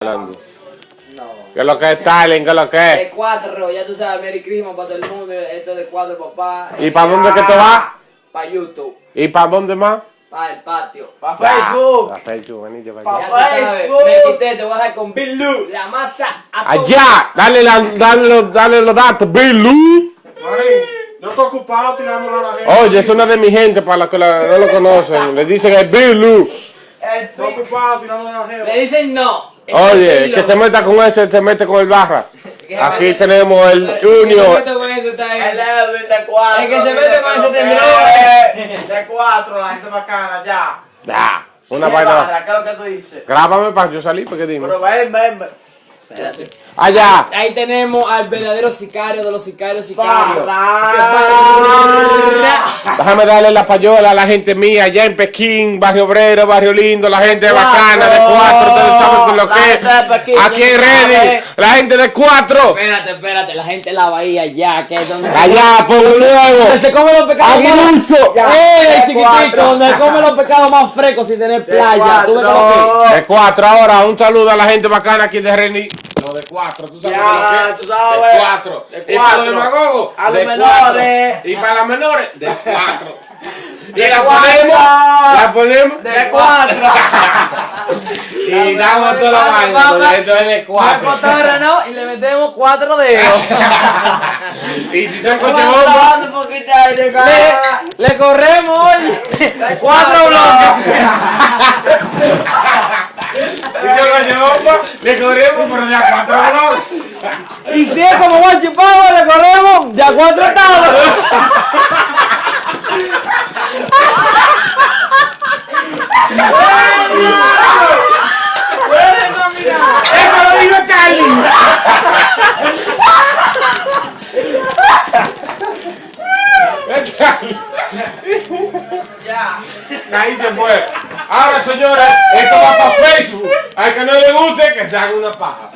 hablando. No. ¿Qué es lo que es Stalin? ¿Qué es lo que De es? 4, ya tú sabes, Merry Christmas para todo el mundo. Esto es de 4, papá. ¿Y para dónde que te vas? Para YouTube, ¿Y para dónde más? para el patio. Pa' Facebook. A Facebook, venite para Pa- allá. Ya tú sabes, Facebook. me quité, te voy a dejar con Bill Lou, la masa a todo. Allá, dale los datos, Billy. Marín, yo estoy ocupado tirándole a la gente. Oye, es una de mi gente para los que no lo conocen. Le dicen el Billy. El Estoy ocupado tirándole a la Le gente. dicen no. es Oye, Bill que Lou. se meta con ese, se mete con el barra. Que se Aquí mete- tenemos el que se Junior. mete con ese está ahí. El Edwin de 4. El que se mete con ese tendrón. De 4, la gente bacana, ya. Ya, una ¿Qué vaina. barra? ¿Qué es lo que tú dices? Grábame para yo salir, porque dime. Pero ven. Espérate. Allá. Ahí tenemos al verdadero sicario de los sicarios. Déjame darle la payola a la gente mía allá en Pekín, Barrio Obrero, Barrio Lindo, la gente bacana de 4, ustedes saben lo La que gente de es. Pekín, Aquí en ya Ready, sabe. la gente de 4. Espérate, la gente de la bahía allá, que es donde Allá, Pueblo Nuevo. donde se come los pecados Aguilucho. chiquitico, donde se come los pecados más frescos sin tener playa. ¿Tú ves cómo que? De 4 ahora, un saludo a la gente bacana aquí de Ready. Lo de 4, tú sabes Ya, lo que es. tú sabes. De 4. De Y para los 4. demagogos, A los de menores. 4. Y para las menores, de 4. Y De la 4. ponemos De 4. y damos toda la vaina, porque esto es de 4. Cotorra, ¿no? Y le metemos 4 dedos. Y si son coche Vamos bomba, grabando un poquito ahí de cara. Le corremos hoy. 4 bloques. si son coche bomba, le corremos, pero ya 4 bloques. Y si es como Guachi Pavo, le corremos ya 4 estados. ¡Eso lo dijo Carly! Ya. Ahí se fue. Ahora, señores, esto va para Facebook. Al que no le guste, que se haga una paja.